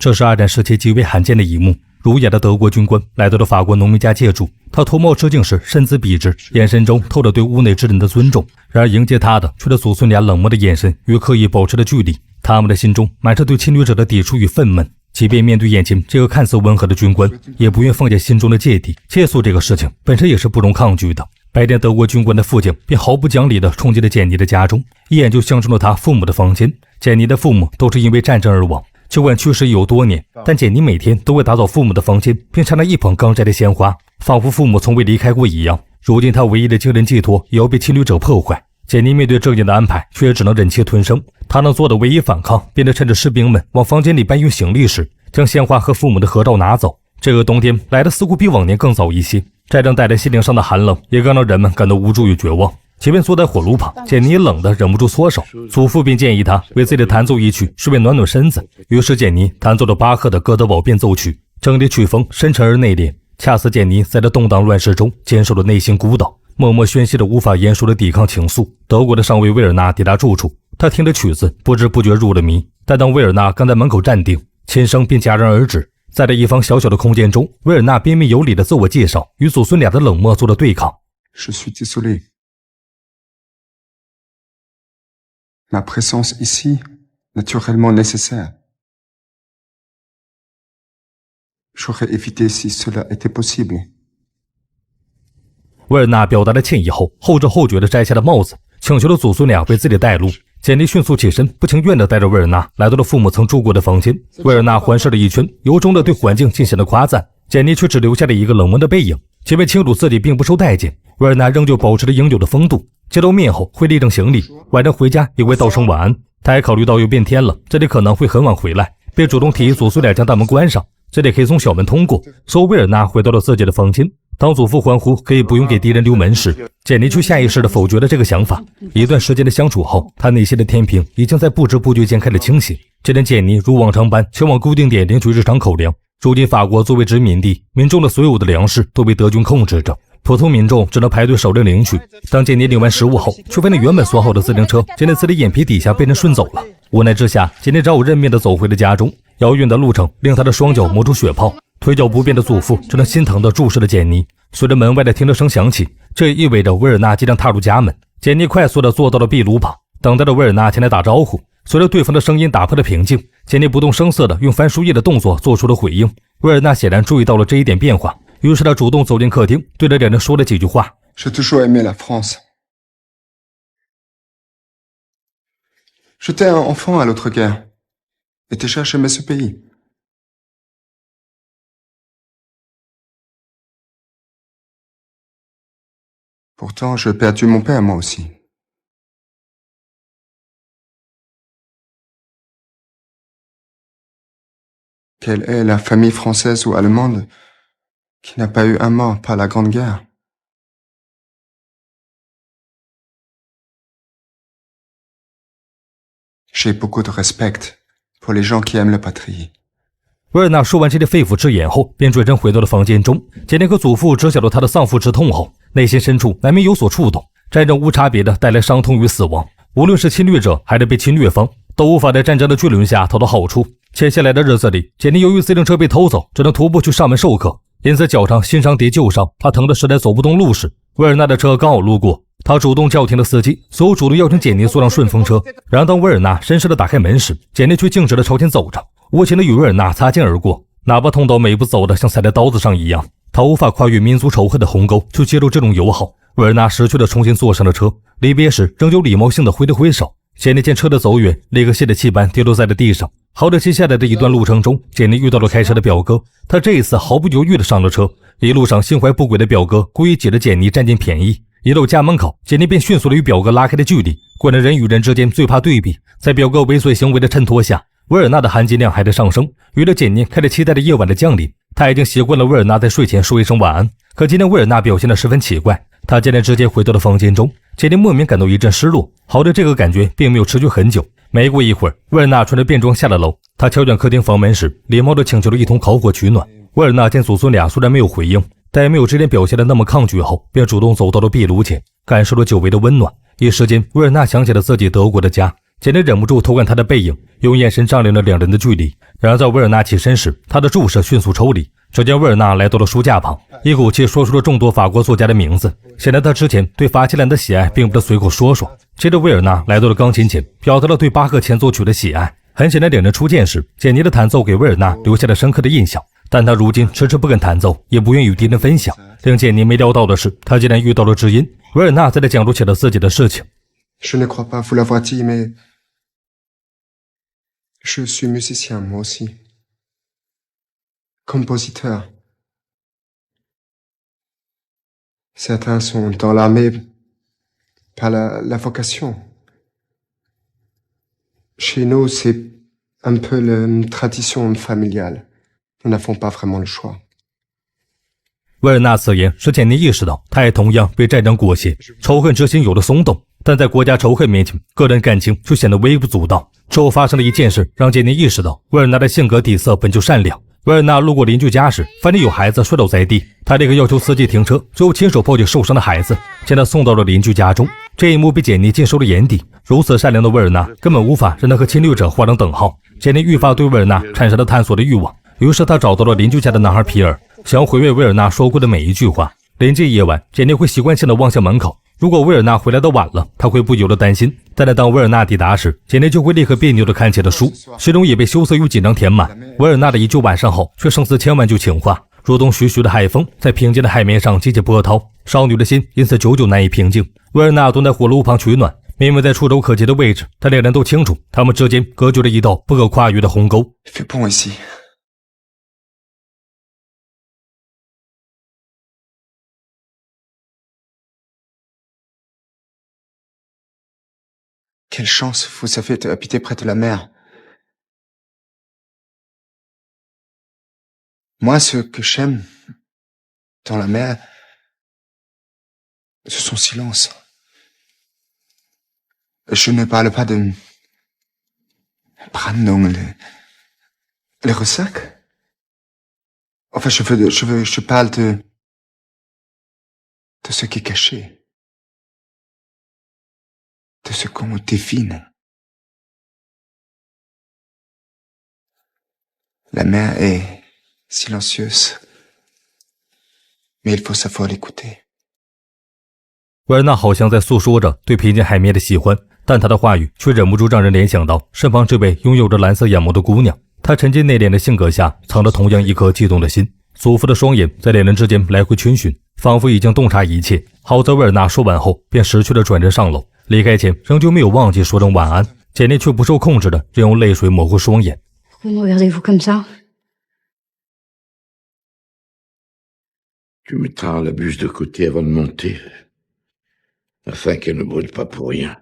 这是二战时期极为罕见的一幕。儒雅的德国军官来到了法国农民家借住，他脱帽致敬时身姿笔直，眼神中透着对屋内之人的尊重。然而迎接他的却是祖孙俩冷漠的眼神与刻意保持的距离，他们的心中满是对侵略者的抵触与愤懑。即便面对眼前这个看似温和的军官，也不愿放下心中的芥蒂。借宿这个事情本身也是不容抗拒的。白天德国军官的父亲便毫不讲理地冲进了简妮的家中，一眼就相中了他父母的房间。简妮的父母都是因为战争而亡，尽管去世已有多年，但简妮每天都会打扫父母的房间，并插那一捧刚摘的鲜花，仿佛父母从未离开过一样。如今他唯一的精神寄托也要被侵略者破坏，简妮面对这样的安排，却也只能忍气吞声。他能做的唯一反抗，便是趁着士兵们往房间里搬运行李时，将鲜花和父母的合照拿走。这个冬天来的似乎比往年更早一些，战争带来心灵上的寒冷，也更让人们感到无助与绝望。即便坐在火炉旁，简妮冷得忍不住缩手，祖父便建议他为自己弹奏一曲，顺便暖暖身子。于是简妮弹奏了巴赫的《哥德堡变奏曲》，整体曲风深沉而内敛，恰似简妮在这动荡乱世中坚守的内心孤岛，默默宣泄着无法言说的抵抗情愫。德国的上尉威尔纳抵达住处，他听着曲子不知不觉入了迷，但当威尔纳刚在门口站定，琴声便戛然而止。在这一方小小的空间中，威尔纳彬彬有礼的自我介绍，与祖孙俩的冷漠做了对抗。Je suis désolé. Ma présence ici, naturellement nécessaire. J'aurais évité si cela était possible. 威尔纳表达了歉意后，后知后觉地摘下了帽子，请求了祖孙俩为自己带路。简妮迅速起身，不情愿地带着威尔纳来到了父母曾住过的房间。威尔纳环视了一圈，由衷地对环境进行了夸赞，简妮却只留下了一个冷漠的背影。即便清楚自己并不受待见，威尔纳仍旧保持着应有的风度。见到面后会立正行礼，晚上回家也会道声晚安。他还考虑到又变天了，这里可能会很晚回来，便主动提议祖孙俩将大门关上，这里可以从小门通过。所以威尔纳回到了自己的房间。当祖父欢呼可以不用给敌人留门时，简妮却下意识地否决了这个想法。一段时间的相处后，他内心的天平已经在不知不觉间开始倾斜。这天简妮如往常般前往固定点领取日常口粮。如今法国作为殖民地，民众的所有的粮食都被德军控制着，普通民众只能排队守着领取。当简妮领完食物后，却发现原本锁好的自行车竟在自己眼皮底下被人顺走了。无奈之下，简妮只好认命地走回了家中。遥远的路程令他的双脚磨出血泡，腿脚不便的祖父只能心疼地注视着简妮。随着门外的停车声响起，这也意味着威尔纳即将踏入家门。简妮快速地坐到了壁炉旁，等待着威尔纳前来打招呼。随着对方的声音打破了平静，简妮不动声色地用翻书页的动作做出了回应。威尔纳显然注意到了这一点变化，于是他主动走进客厅，对着两人说了几句话。J'ai toujours aimé la France. J'étais un enfant à l'autre guerre, et déjà j'aimais ce pays. Pourtant, j'ai perdu mon père moi aussi. Quelle est la famille française ou allemande qui n'a pas eu un mort par la Grande Guerre? J'ai beaucoup de respect pour les gens qui aiment la patrie. 威尔纳说完这些肺腑之言后，便转身回到了房间中。简妮和祖父知晓了他的丧父之痛后，内心深处难免有所触动。战争无差别的带来伤痛与死亡，无论是侵略者还是被侵略方，都无法在战争的巨轮下讨到好处。接下来的日子里，简妮由于自行车被偷走，只能徒步去上门授课，因此脚上新伤叠旧伤，他疼得实在走不动路时，威尔纳的车刚好路过，他主动叫停了司机，随后主动邀请简妮坐上顺风车。然而当威尔纳绅士地打开门时，简妮却径直地朝前走着，无情地与威尔纳擦肩而过，哪怕痛到每步走得像踩在刀子上一样，他无法跨越民族仇恨的鸿沟去接受这种友好。威尔纳识趣地重新坐上了车，离别时仍有礼貌性地挥了挥手。简妮见车的走远，立刻泄的气般跌落在了地上。好在接下来的一段路程中，简妮遇到了开车的表哥，他这一次毫不犹豫地上了车。一路上心怀不轨的表哥故意挤着简妮占尽便宜，一到家门口，简妮便迅速地与表哥拉开了距离。果然人与人之间最怕对比，在表哥猥琐行为的衬托下，威尔纳的含金量还在上升。于是简妮开始期待着夜晚的降临，他已经习惯了威尔纳在睡前说一声晚安，可今天威尔纳表现得十分奇怪，他竟然直接回到了房间中。简妮莫名感到一阵失落，好在这个感觉并没有持续很久。没过一会儿，威尔纳穿着便装下了楼，他敲响客厅房门时，礼貌地请求了一桶烤火取暖。威尔纳见祖孙俩虽然没有回应，但也没有之前表现得那么抗拒后，便主动走到了壁炉前，感受了久违的温暖。一时间，威尔纳想起了自己德国的家，简妮忍不住偷看他的背影，用眼神丈量了两人的距离。然而在维尔纳起身时，他的注视迅速抽离。只见维尔纳来到了书架旁，一口气说出了众多法国作家的名字。显然他之前对法切兰的喜爱并不是随口说说。接着维尔纳来到了钢琴前，表达了对巴赫前奏曲的喜爱。很显然两人初见时，简妮的弹奏给维尔纳留下了深刻的印象，但他如今迟迟不肯弹奏，也不愿与敌人分享。令简妮没料到的是，他竟然遇到了知音。维尔纳在这讲述起了自己的事情。Je ne crois pas, vous l'avoir dit, mais je suis musicien, moi aussi. Compositeur. Certains sont dans l'armée par la vocation. Chez nous, c'est un peu la tradition familiale. Nous n'avons pas vraiment le choix. 维尔纳此言使简妮意识到，他也同样被战争裹挟，仇恨之心有了松动。但在国家仇恨面前，个人感情就显得微不足道。之后发生了一件事，让简妮意识到维尔纳的性格底色本就善良。维尔纳路过邻居家时，发现有孩子摔倒在地，他立刻要求司机停车，最后亲手抱起受伤的孩子，将他送到了邻居家中。这一幕被简妮尽收了眼底。如此善良的维尔纳，根本无法让他和侵略者画上等号。简妮愈发对维尔纳产生了探索的欲望，于是他找到了邻居家的男孩皮尔，想要回味维尔纳说过的每一句话。临近夜晚，简妮会习惯性地望向门口，如果维尔纳回来的晚了，他会不由得担心。但是当维尔纳抵达时，简妮就会立刻别扭地看起了书，心中也被羞涩与紧张填满。维尔纳的一句晚上好却胜似千万句情话，如同徐徐的海风在平静的海面上激起波涛，少女的心因此久久难以平静。维尔纳蹲在火炉旁取暖，明明在触手可及的位置，但两人都清楚，他们之间隔绝了一道不可跨越的鸿沟。Il fait bon ici. Quelle chance, vous savez, habiter près de la mer. Moi, ce que j'aime dans la mer, c'est son silence. Je ne parle pas de Brandon, les ressacs. Enfin, je parle de ce qui est caché.De ce qu'on devine. La mer est silencieuse, mais il faut savoir l'écouter. 维尔纳好像在诉说着对平静海面的喜欢，但他的话语却忍不住让人联想到身旁这位拥有着蓝色眼眸的姑娘。她沉静内敛的性格下，藏着同样一颗悸动的心。祖父的双眼在两人之间来回逡巡，仿佛已经洞察一切。好在维尔纳说完后，便识趣地转身上楼。离开前仍旧没有忘记说声晚安，简妮却不受控制的任用泪水模糊双眼。Pourquoi me regardez-vous comme ça? Tu mettras la bûche de côté avant de monter, afin qu'elle ne brûle pas pour rien.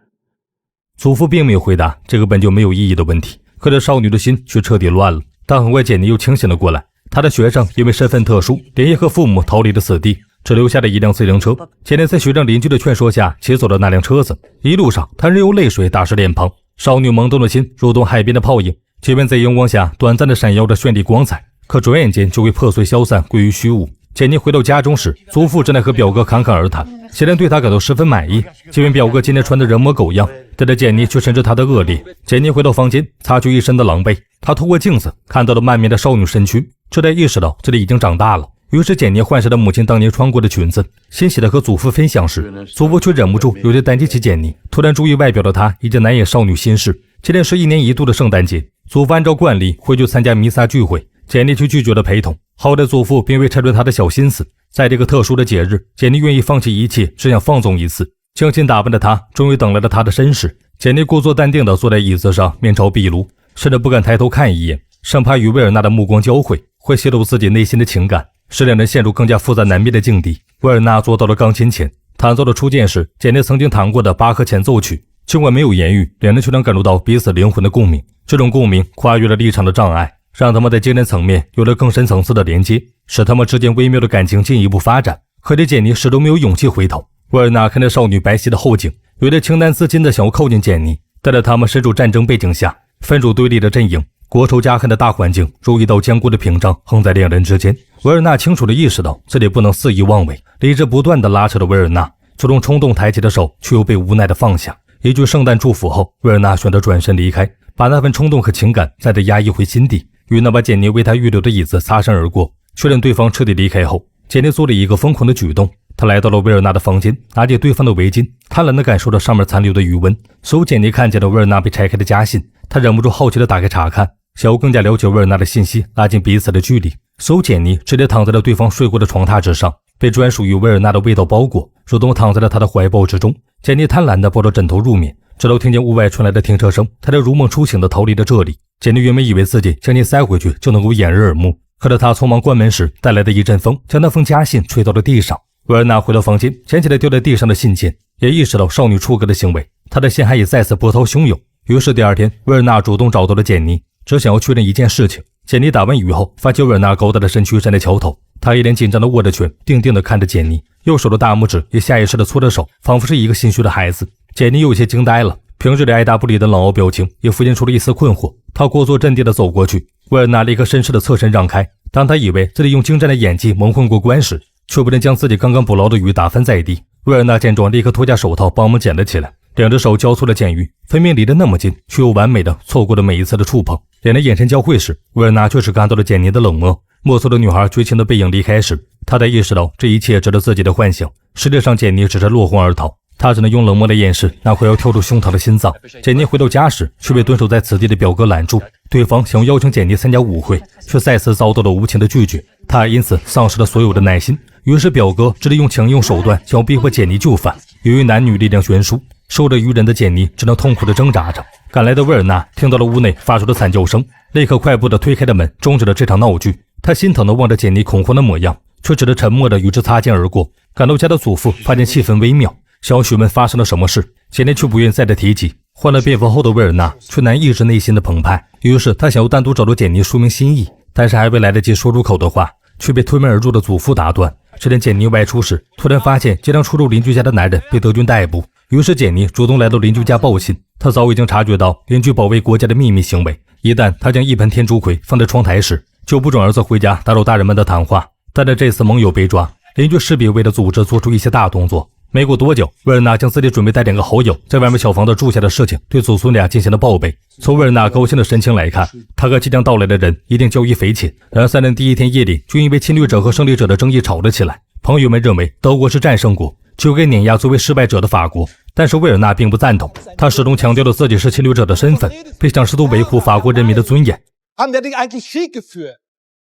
祖父并没有回答这个本就没有意义的问题，可这少女的心却彻底乱了。但很快简妮又清醒了过来，她的学生因为身份特殊，连夜和父母逃离了此地。只留下了一辆自行车。简妮在学长邻居的劝说下骑走了那辆车子，一路上她任由泪水打湿脸庞，少女懵懂的心如同海边的泡影，即便在阳光下短暂的闪耀着绚丽光彩，可转眼间就会破碎消散，归于虚无。简妮回到家中时，祖父正在和表哥侃侃而谈，显然对他感到十分满意。即便表哥今天穿得人模狗样，但是简妮却深知他的恶劣。简妮回到房间，擦去一身的狼狈，她透过镜子看到了曼棉的少女身躯，这才意识到自己已经长大了。于是简妮换上了母亲当年穿过的裙子，欣喜地和祖父分享时，祖父却忍不住有些担心起简妮。突然注意外表的他已经难掩少女心事。今天是1年1度的圣诞节，祖父按照惯例会去参加弥撒聚会，简妮却拒绝了陪同。好在祖父并未拆穿他的小心思，在这个特殊的节日，简妮愿意放弃一切，只想放纵一次。精心打扮的她终于等来了他的绅士。简妮故作淡定地坐在椅子上，面朝壁炉，甚至不敢抬头看一眼，生怕与维尔纳的目光交汇会泄露自己内心的情感，使两人陷入更加复杂难辨的境地。维尔纳坐到了钢琴前，弹奏了初见时简妮曾经弹过的巴赫前奏曲。尽管没有言语，两人却能感受到彼此灵魂的共鸣。这种共鸣跨越了立场的障碍，让他们在精神层面有了更深层次的连接，使他们之间微妙的感情进一步发展。可是简妮始终没有勇气回头。维尔纳看着少女白皙的后颈，有点情难自禁的想要靠近简妮，但在他们身处战争背景下，分属对立的阵营，国仇家恨的大环境如一道坚固的屏障横在两人之间。维尔纳清楚地意识到自己不能肆意妄为，理智不断地拉扯着维尔纳，这种冲动抬起的手却又被无奈地放下。一句圣诞祝福后，维尔纳选择转身离开，把那份冲动和情感再次压抑回心底，与那把简妮为他预留的椅子擦身而过。确认对方彻底离开后，简妮做了一个疯狂的举动，她来到了维尔纳的房间，拿起对方的围巾，贪婪地感受着上面残留的余温。随后简妮看见了维尔纳被拆开的家信，她忍不住好奇地打开查看，想要更加了解维尔纳的信息，拉近彼此的距离。随后简妮直接躺在了对方睡过的床榻之上，被专属于维尔纳的味道包裹，主动躺在了他的怀抱之中。简妮贪婪地抱着枕头入眠，直到听见屋外传来的停车声，她才如梦初醒地逃离了这里。简妮原本以为自己将其塞回去就能够掩人耳目，可是她匆忙关门时带来的一阵风将那封家信吹到了地上。维尔纳回到房间，捡起了掉在地上的信件，也意识到少女出格的行为，他的陷害也再次波涛汹涌。于是第二天，维尔纳主动找到了简妮，只想要确认一件事情。简妮打完雨后，发现维尔纳高大的身躯站在桥头，他一脸紧张地握着拳，定定地看着简妮，右手的大拇指也下意识地搓着手，仿佛是一个心虚的孩子。简妮有些惊呆了，平日里爱答不理的冷傲表情也浮现出了一丝困惑。他故作镇定地走过去，维尔纳立刻绅士地侧身让开。当他以为自己用精湛的演技蒙混过关时，却不能将自己刚刚捕捞的鱼打翻在地。维尔纳见状，立刻脱下手套帮忙捡了起来，两只手交错的捡鱼，分明离得那么近，却又完美的错过了每一次的触碰。两人眼神交汇时，维尔纳确实看到了简妮的冷漠。莫测的女孩绝情的背影离开时，他才意识到这一切只是自己的幻想。实际上，简妮只是落荒而逃，他只能用冷漠的掩饰那快要跳出胸膛的心脏。简妮回到家时，却被蹲守在此地的表哥拦住，对方想要邀请简妮参加舞会，却再次遭到了无情的拒绝，他因此丧失了所有的耐心。于是表哥只得用强硬手段想要逼迫简妮就范。由于男女力量悬殊，受着愚人的简妮只能痛苦地挣扎着。赶来的维尔纳听到了屋内发出的惨叫声，立刻快步地推开了门，终止了这场闹剧。他心疼地望着简妮恐慌的模样，却只是沉默地与之擦肩而过。赶到家的祖父发现气氛微妙，想要询问发生了什么事，简妮却不愿再次提及。换了便服后的维尔纳却难抑制内心的澎湃，于是他想要单独找到简妮说明心意，但是还未来得及说出口的话，却被推门而入的祖父打断。这天简妮外出时，突然发现经常出入邻居家的男人被德军逮捕，于是简妮主动来到邻居家报信。她早已经察觉到邻居保卫国家的秘密行为，一旦她将一盆天竺葵放在窗台时，就不准儿子回家打扰大人们的谈话。但在这次盟友被抓，邻居势必为了组织做出一些大动作。没过多久，维尔纳将自己准备带两个好友在外面小房子住下的事情对祖孙俩进行了报备。从维尔纳高兴的神情来看，他和即将到来的人一定交易匪浅。然而三人第一天夜里就因为侵略者和胜利者的争议吵了起来。朋友们认为德国是战胜国，就该碾压作为失败者的法国，但是维尔纳并不赞同，他始终强调了自己是侵略者的身份，并想试图维护法国人民的尊严。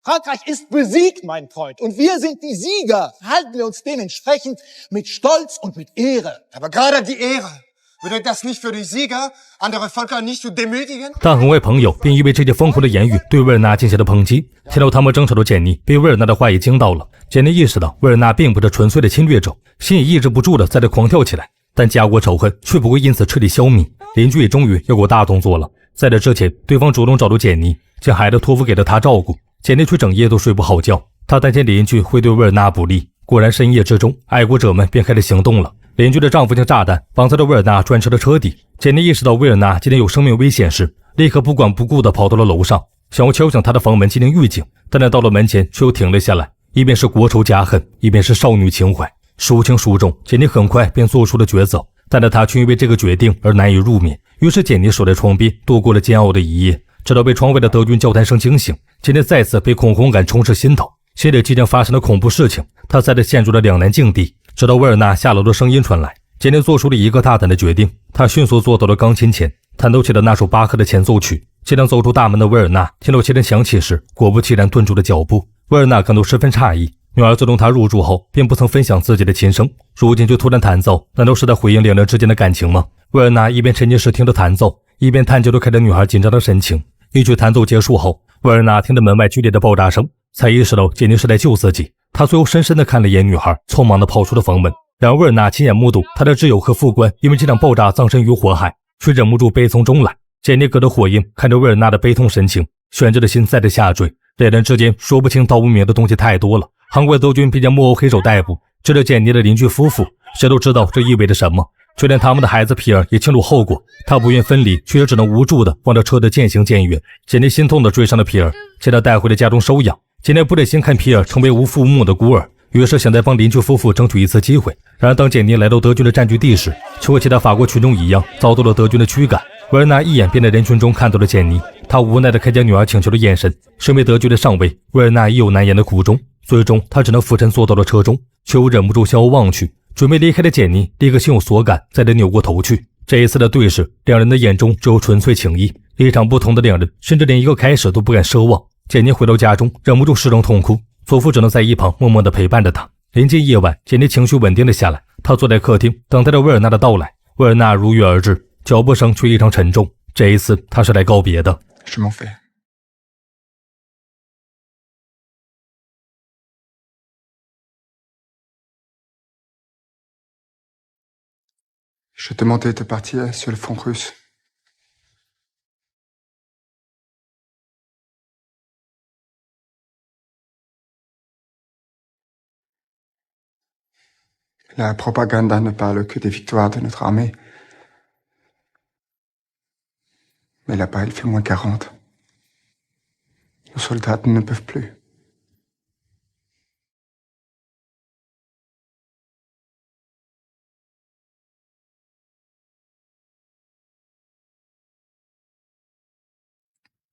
Frankreich ist besiegt, mein Freund, und wir sind die Sieger. Halten wir uns dementsprechend mit Stolz und mit Ehre. Aber gerade die Ehre, bedeutet das nicht für die Sieger, andere Völker nicht zu demütigen? 但很为朋友并因为这些疯狂的言语对维尔纳进行了抨击。听到他们争吵的简妮被维尔纳的话也惊到了，简妮意识到维尔纳并不是纯粹的侵略者，心也抑制不住的在这狂跳起来。但家国仇恨却不会因此彻底消弭，邻居也终于要过大动作了。在这之前，对方主动找到简妮，将孩子托付给了他照顾。简妮却整夜都睡不好觉，她担心邻居会对维尔纳不利。果然深夜之中，爱国者们便开始行动了。邻居的丈夫将炸弹绑在了维尔纳专车的车底。简妮意识到维尔纳今天有生命危险时，立刻不管不顾地跑到了楼上，想要敲响他的房门进行预警。但在到了门前却又停了下来，一边是国仇家恨，一边是少女情怀，孰轻孰重，简妮很快便做出了抉择。但是她却因为这个决定而难以入眠。于是简妮守在窗边度过了煎熬的一夜，直到被窗外的德军交谈声惊醒。简妮再次被恐慌感充斥心头，心里即将发生的恐怖事情，她再次陷入了两难境地。直到维尔纳下楼的声音传来，简妮做出了一个大胆的决定，她迅速坐到了钢琴前，弹奏起了那首巴赫的前奏曲。即将走出大门的维尔纳听到汽声响起时，果不其然顿住了脚步。维尔纳感到十分诧异，女儿自从他入住后便不曾分享自己的琴声，如今就突然弹奏，难道是在回应两人之间的感情吗？维尔纳一边沉浸式听着弹奏，一边探究着看着女孩紧张的神情。一曲弹奏结束后，维尔纳听着门外剧烈的爆炸声，才意识到简妮是在救自己。他最后深深地看了一眼女孩，匆忙地跑出了房门。然而维尔纳亲眼目睹他的挚友和副官因为这场爆炸葬身于火海，却忍不住悲从中来。简妮隔着火映看着维尔纳的悲痛神情，悬着的心再次下坠。两人之间说不清道不明的东西太多了。韩国德军并将幕后黑手逮捕，这是简妮的邻居夫妇，谁都知道这意味着什么。就连他们的孩子皮尔也清楚后果，他不愿分离，却也只能无助地望着车的渐行渐远。简妮心痛地追上了皮尔，将他带回了家中收养。简妮不忍心看皮尔成为无父无母的孤儿，于是想再帮邻居夫妇争取一次机会。然而当简妮来到德军的占据地时，却和其他法国群众一样遭到了德军的驱赶。维尔纳一眼便在人群中看到了简妮，他无奈地看见女儿请求的眼神。身为德军的上尉，维尔纳也有难言的苦衷，最终他只能俯身坐到了车中，却又忍不住向后望去。准备离开的简妮立刻心有所感，再次扭过头去。这一次的对视，两人的眼中只有纯粹情谊。立场不同的两人，甚至连一个开始都不敢奢望。简妮回到家中，忍不住失声痛哭，祖父只能在一旁默默地陪伴着她。临近夜晚，简妮情绪稳定了下来，她坐在客厅，等待着维尔纳的到来。维尔纳如约而至，脚步声却异常沉重。这一次，他是来告别的。Je m'en vais. Je demandais de partir sur le front russe. La propagande ne parle que des victoires de notre armée. Mais là-bas, il fait moins 40. Nos soldats ne peuvent plus.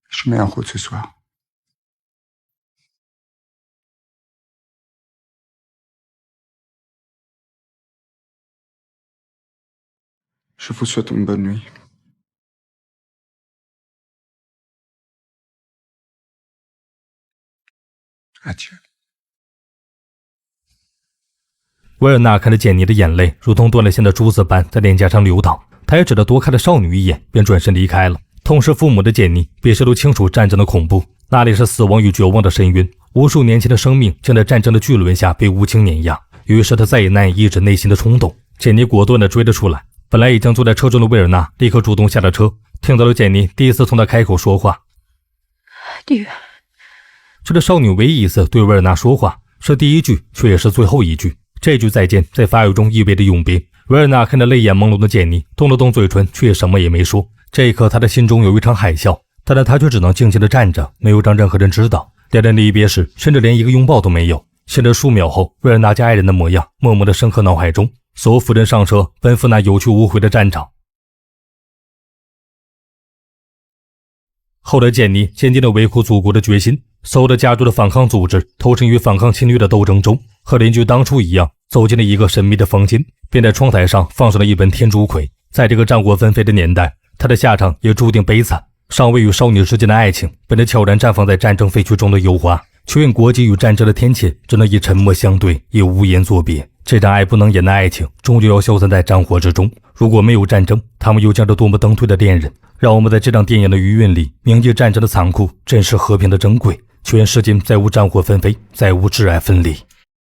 Je mets en route ce soir. Je vous souhaite une bonne nuit. Adieu. 维尔纳看着简妮的眼泪如同断了线的珠子般在脸颊上流淌，他也只得多看了少女一眼，便转身离开了。痛失父母的简妮比谁都清楚战争的恐怖，那里是死亡与绝望的深渊，无数年轻的生命将在战争的巨轮下被无情碾压。于是他再也难以抑制内心的冲动，简妮果断地追了出来。本来已经坐在车中的维尔纳立刻主动下了车，听到了简妮第一次从他开口说话。这个少女唯一一次对维尔纳说话，是第一句，却也是最后一句。这句再见在法语中意味着永别。维尔纳看着泪眼朦胧的简妮，动了动嘴唇，却也什么也没说。这一刻他的心中有一场海啸，但是他却只能静静地站着，没有让任何人知道。两人离别时，甚至连一个拥抱都没有。现在数秒后，维尔纳家爱人的模样默默地深刻脑海中。所有夫人上车，奔赴那有去无回的战场。后来简妮坚定了维护祖国的决心，所有的家族的反抗组织投身于反抗侵略的斗争中，和邻居当初一样，走进了一个神秘的房间，便在窗台上放上了一本天竺葵。在这个战火纷飞的年代，他的下场也注定悲惨。上尉与少女之间的爱情本来悄然绽放在战争废墟中的油花，却因国际与战争的天谴，只能以沉默相对，以无言作别。这场爱不能言的爱情终究要消散在战火之中。如果没有战争，他们又将是多么登对的恋人。让我们在这场电影的余韵里铭记战争的残酷，珍视和平的珍贵。全世间再无战火纷飞，再无挚爱分离。